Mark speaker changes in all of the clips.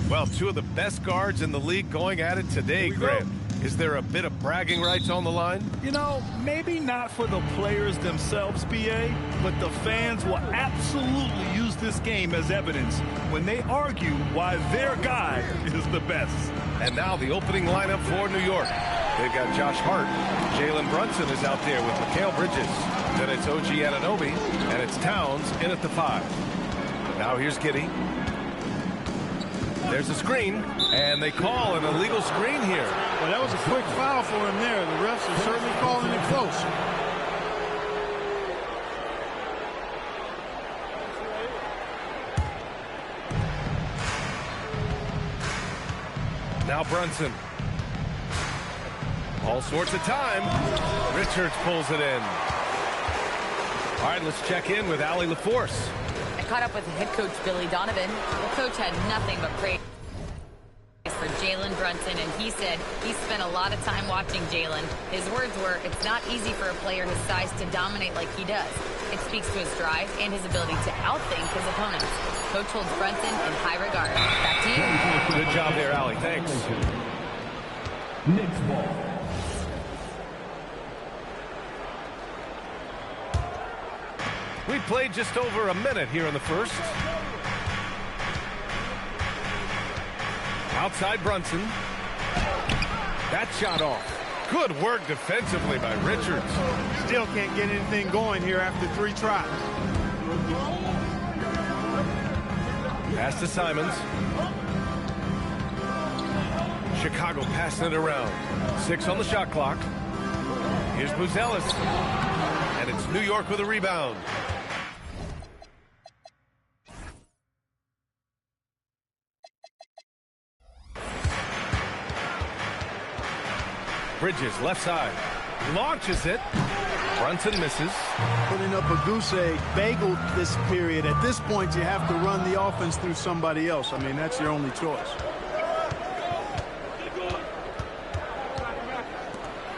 Speaker 1: Well, two of the best guards in the league going at it today, Grant. Is there a bit of bragging rights on the line?
Speaker 2: You know, maybe not for the players themselves, BA, but the fans will absolutely use this game as evidence when they argue why their guy is the best.
Speaker 1: And now the opening lineup for New York. They've got Josh Hart. Jalen Brunson is out there with Mikal Bridges. Then it's OG Anunoby, and it's Towns in at the 5. Now here's Giddey. There's a screen, and they call an illegal screen here.
Speaker 3: Well, that was a quick foul for him there. The refs are certainly calling it close.
Speaker 1: Now Brunson. All sorts of time. Richards pulls it in. All right, let's check in with Allie LaForce.
Speaker 4: I caught up with head coach Billy Donovan. The coach had nothing but praise for Jalen Brunson, and he said he spent a lot of time watching Jalen. His words were, it's not easy for a player his size to dominate like he does. It speaks to his drive and his ability to outthink his opponents. Coach holds Brunson in high regard. Back to you.
Speaker 1: Good job there, Allie. Thanks.
Speaker 5: Knicks ball.
Speaker 1: We played just over a minute here in the first. Outside Brunson. That shot off. Good work defensively by Richards.
Speaker 3: Still can't get anything going here after 3 tries.
Speaker 1: Pass to Simons. Chicago passing it around. 6 on the shot clock. Here's Buzelis. And it's New York with a rebound. Bridges, left side. Launches it. Brunson misses.
Speaker 3: Putting up a goose egg, bagel this period. At this point, you have to run the offense through somebody else. I mean, that's your only choice.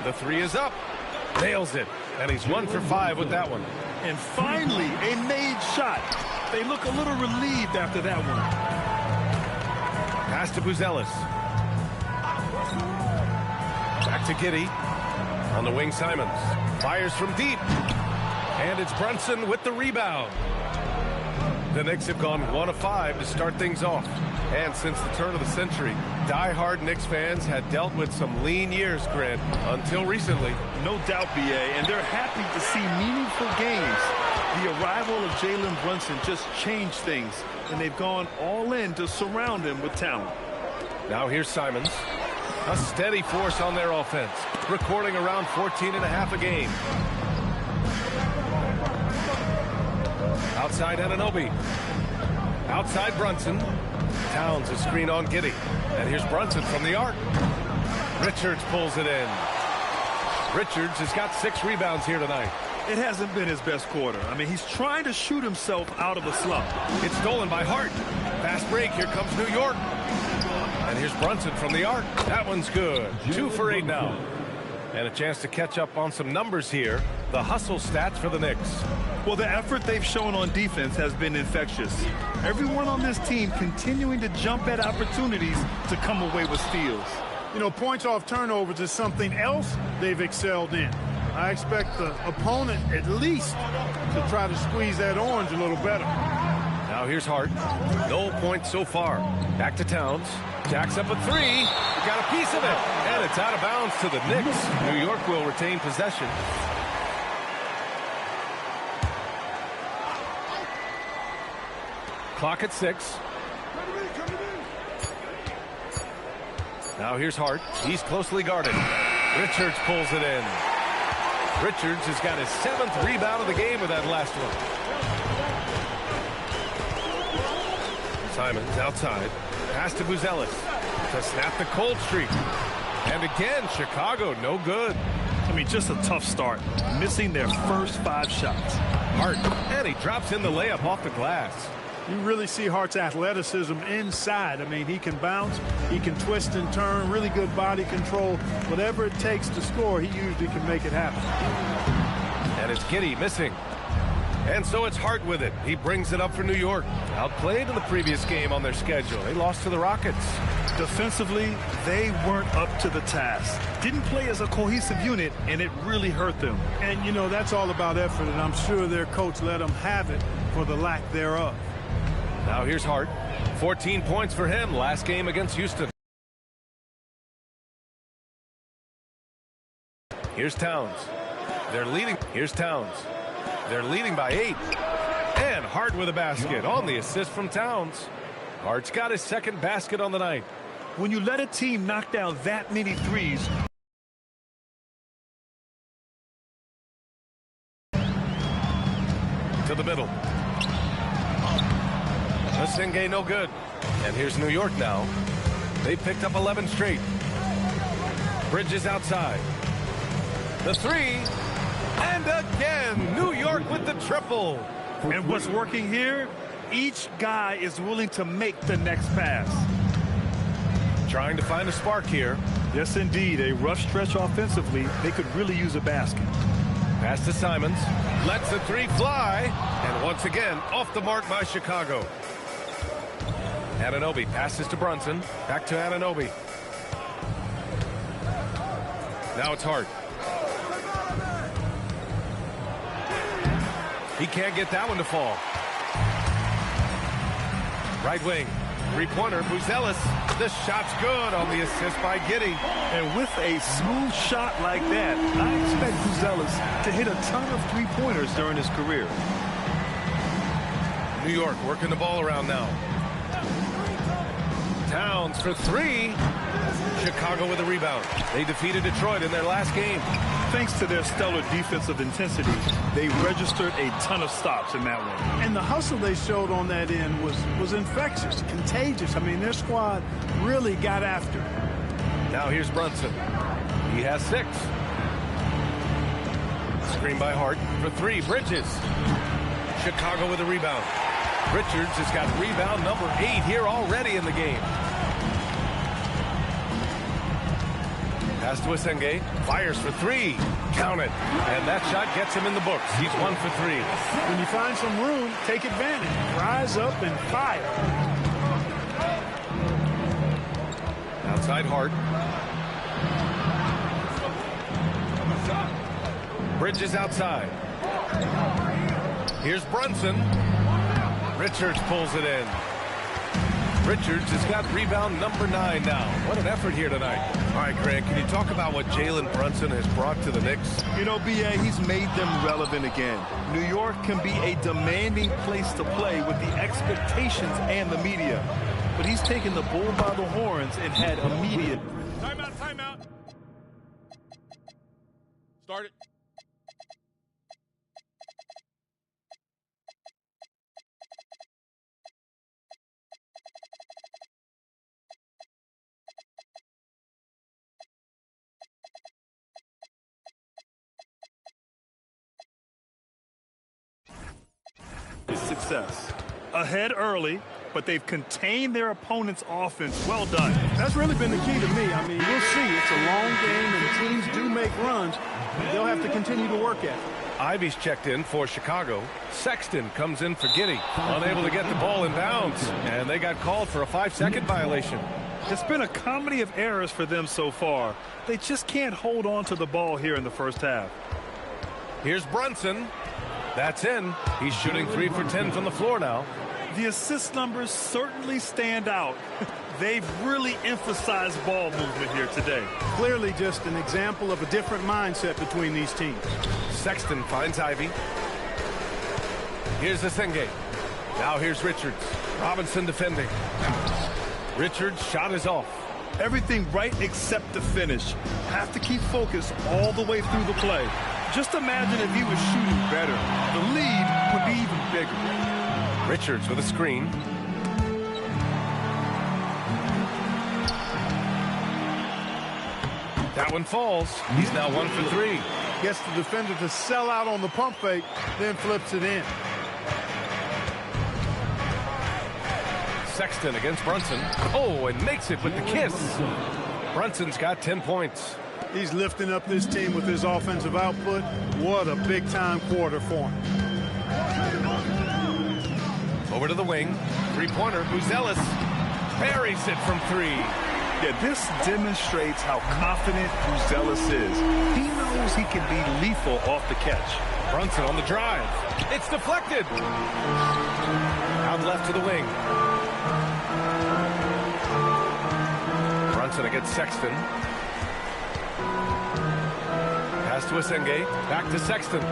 Speaker 1: The 3 is up. Nails it. And he's 1 for 5 with that one.
Speaker 2: And finally, a made shot. They look a little relieved after that one.
Speaker 1: Pass to Buzelis. Back to Giddey. On the wing, Simons. Fires from deep. And it's Brunson with the rebound. The Knicks have gone 1 of 5 to start things off. And since the turn of the century, die-hard Knicks fans had dealt with some lean years, Grant, until recently.
Speaker 2: No doubt, BA, and they're happy to see meaningful games. The arrival of Jalen Brunson just changed things, and they've gone all in to surround him with talent.
Speaker 1: Now here's Simons. A steady force on their offense, recording around 14.5 a game. Outside Anunoby. Outside Brunson. Towns a screen on Giddey. And here's Brunson from the arc. Richards pulls it in. Richards has got 6 rebounds here tonight.
Speaker 2: It hasn't been his best quarter. I mean, he's trying to shoot himself out of a slump.
Speaker 1: It's stolen by Hart. Fast break. Here comes New York. And here's Brunson from the arc. That one's good. 2 for 8 now. And a chance to catch up on some numbers here. The hustle stats for the Knicks.
Speaker 2: Well, the effort they've shown on defense has been infectious. Everyone on this team continuing to jump at opportunities to come away with steals.
Speaker 3: You know, points off turnovers is something else they've excelled in. I expect the opponent at least to try to squeeze that orange a little better.
Speaker 1: Now here's Hart. No points so far. Back to Towns. Jacks up a 3. Got a piece of it. And it's out of bounds to the Knicks. New York will retain possession. Clock at 6. Now here's Hart. He's closely guarded. Richards pulls it in. Richards has got his 7th rebound of the game with that last one. Simons outside. Pass to Buzelis to snap the cold streak. And again, Chicago no good.
Speaker 2: I mean, just a tough start. Missing their first 5 shots.
Speaker 1: Hart, and he drops in the layup off the glass.
Speaker 3: You really see Hart's athleticism inside. I mean, he can bounce, he can twist and turn, really good body control. Whatever it takes to score, he usually can make it happen.
Speaker 1: And it's Giddey missing. And so it's Hart with it. He brings it up for New York. Outplayed in the previous game on their schedule. They lost to the Rockets.
Speaker 2: Defensively, they weren't up to the task. Didn't play as a cohesive unit, and it really hurt them.
Speaker 3: And, you know, that's all about effort, and I'm sure their coach let them have it for the lack thereof.
Speaker 1: Now here's Hart. 14 points for him last game against Houston. Here's Towns. They're leading. Here's Towns. They're leading by 8. And Hart with a basket on the assist from Towns. Hart's got his second basket on the night.
Speaker 2: When you let a team knock down that many threes,
Speaker 1: to the middle. Senge no good. And here's New York now. They picked up 11 straight. Bridges outside. The 3. And again, New York with the triple.
Speaker 2: and what's working here, each guy is willing to make the next pass.
Speaker 1: Trying to find a spark here.
Speaker 2: Yes, indeed. A rough stretch offensively. They could really use a basket.
Speaker 1: Pass to Simons. Lets the 3 fly. And once again, off the mark by Chicago. Anunoby passes to Brunson. Back to Anunoby. Now it's Hart. He can't get that one to fall. Right wing. Three-pointer, Buzelis. The shot's good on the assist by Giddey.
Speaker 2: And with a smooth shot like that, I expect Buzelis to hit a ton of three-pointers during his career.
Speaker 1: New York working the ball around now. Towns for 3. Chicago with a rebound. They defeated Detroit in their last game.
Speaker 2: Thanks to their stellar defensive intensity, they registered a ton of stops in that one.
Speaker 3: And the hustle they showed on that end was infectious, contagious. I mean, their squad really got after it.
Speaker 1: Now here's Brunson. He has 6. Screen by Hart for 3. Bridges. Chicago with a rebound. Richards has got rebound number 8 here already in the game. Pass to Asenge. Fires for 3. Count it. And that shot gets him in the books. He's 1 for 3.
Speaker 3: When you find some room, take advantage. Rise up and fire.
Speaker 1: Outside Hart. Bridges outside. Here's Brunson. Richards pulls it in. Richards has got rebound number 9 now. What an effort here tonight. All right, Grant, can you talk about what Jalen Brunson has brought to the Knicks?
Speaker 2: You know, B.A., he's made them relevant again. New York can be a demanding place to play with the expectations and the media. But he's taken the bull by the horns and had immediate...
Speaker 5: Timeout, timeout. Start it.
Speaker 2: success. Ahead early, but they've contained their opponent's offense. Well done.
Speaker 3: That's really been the key to me. I mean, we'll see. It's a long game, and teams do make runs. They'll have to continue to work at it.
Speaker 1: Ivy's checked in for Chicago. Sexton comes in for Giddey. Unable to get the ball in bounds, and they got called for a 5-second violation.
Speaker 2: It's been a comedy of errors for them so far. They just can't hold on to the ball here in the first half.
Speaker 1: Here's Brunson. That's in. He's shooting 3 for 10 from the floor now.
Speaker 2: The assist numbers certainly stand out. They've really emphasized ball movement here today.
Speaker 3: Clearly just an example of a different mindset between these teams.
Speaker 1: Sexton finds Ivy. Here's Asenge. Now here's Richards. Robinson defending. Richards' shot is off.
Speaker 2: Everything right except the finish. Have to keep focus all the way through the play. Just imagine if he was shooting better. The lead would be even bigger.
Speaker 1: Richards with a screen. That one falls. He's now 1 for 3.
Speaker 3: Gets the defender to sell out on the pump fake, then flips it in.
Speaker 1: Sexton against Brunson. Oh, and makes it with the kiss. Brunson's got 10 points.
Speaker 3: He's lifting up this team with his offensive output. What a big-time quarter for him.
Speaker 1: Over to the wing. Three-pointer. Buzelis buries it from three.
Speaker 2: Yeah, this demonstrates how confident Buzelis is. He knows he can be lethal off the catch.
Speaker 1: Brunson on the drive. It's deflected. Out left to the wing. Brunson against Sexton. Pass to Asenge. Back to Sexton.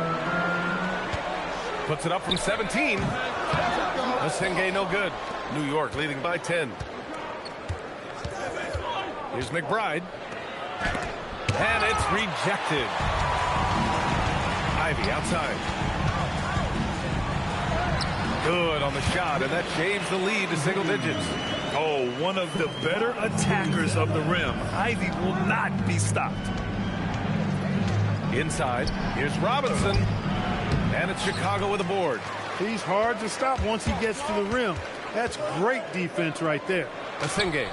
Speaker 1: Puts it up from 17. Asenge no good. New York leading by 10. Here's McBride. And it's rejected. Ivy outside. Good on the shot, and that shaves the lead to single digits.
Speaker 2: Oh, one of the better attackers of the rim. Ivy will not be stopped.
Speaker 1: Inside, here's Robinson. And it's Chicago with a board.
Speaker 3: He's hard to stop once he gets to the rim. That's great defense right there.
Speaker 1: Asenge.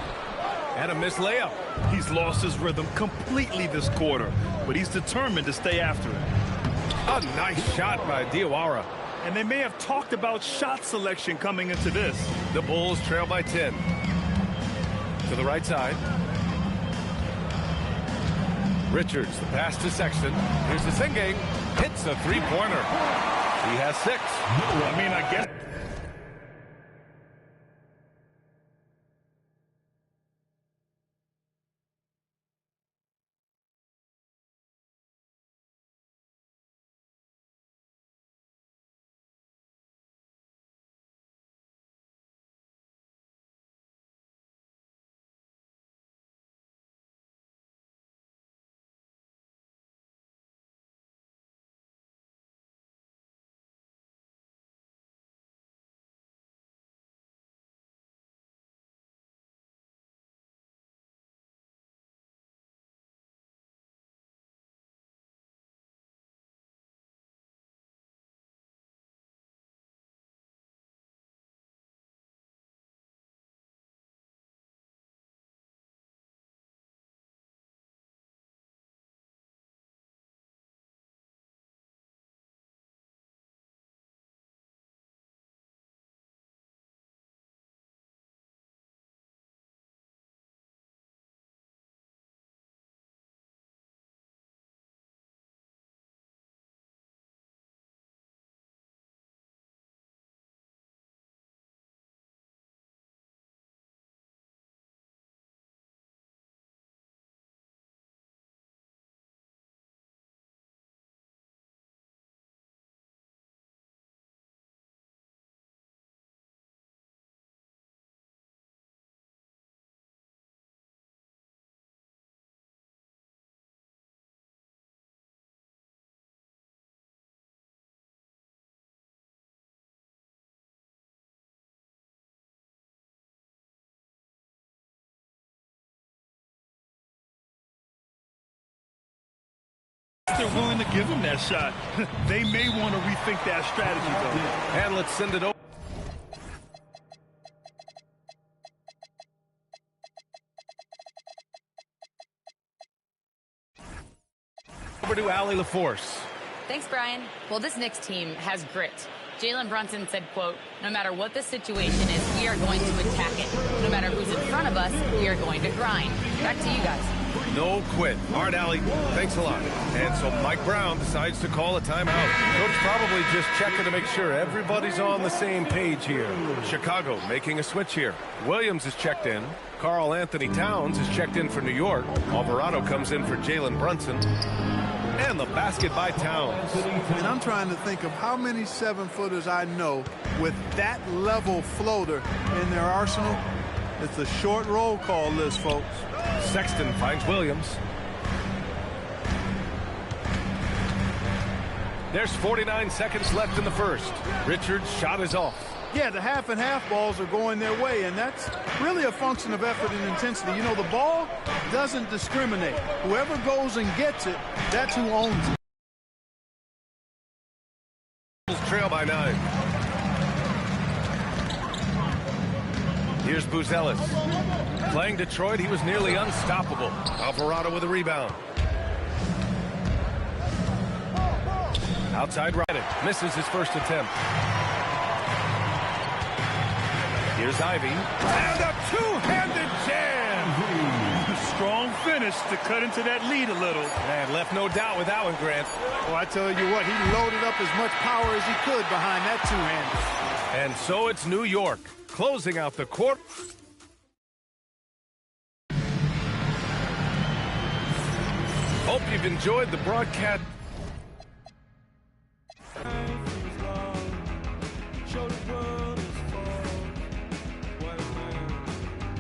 Speaker 1: And a missed layup.
Speaker 2: He's lost his rhythm completely this quarter, but he's determined to stay after it.
Speaker 1: A nice shot by Diawara.
Speaker 2: And they may have talked about shot selection coming into this.
Speaker 1: The Bulls trail by 10. To the right side. Richards, the pass to Sexton. Here's Asenge. Hits a three-pointer. He has 6.
Speaker 2: I mean, I guess. They're willing to give him that shot. They may want to rethink that strategy, though.
Speaker 1: And let's send it over. Over to Allie LaForce.
Speaker 4: Thanks, Brian. Well, this Knicks team has grit. Jalen Brunson said, quote, "No matter what the situation is, we are going to attack it. No matter who's in front of us, we are going to grind." Back to you guys.
Speaker 1: No quit. All right, Allie, thanks a lot. And so Mike Brown decides to call a timeout. Coach probably just checking to make sure everybody's on the same page here. Chicago making a switch here. Williams is checked in. Karl Anthony Towns is checked in for New York. Alvarado comes in for Jalen Brunson. And the basket by Towns.
Speaker 3: And I'm trying to think of how many 7-footers I know with that level floater in their arsenal. It's a short roll call list, folks.
Speaker 1: Sexton finds Williams. There's 49 seconds left in the first. Richards' shot is off.
Speaker 3: Yeah, the half and half balls are going their way, and that's really a function of effort and intensity. You know, the ball doesn't discriminate. Whoever goes and gets it, that's who owns it.
Speaker 1: Trail by 9. Here's Buzelis. Playing Detroit, he was nearly unstoppable. Alvarado with a rebound. Outside right. Misses his first attempt. Here's Ivy. And a two-handed jam.
Speaker 2: Strong finish to cut into that lead a little.
Speaker 1: And left no doubt with that one, Grant.
Speaker 3: Well, I tell you what, he loaded up as much power as he could behind that two-hander.
Speaker 1: And so it's New York closing out the quarter. Hope you've enjoyed the broadcast.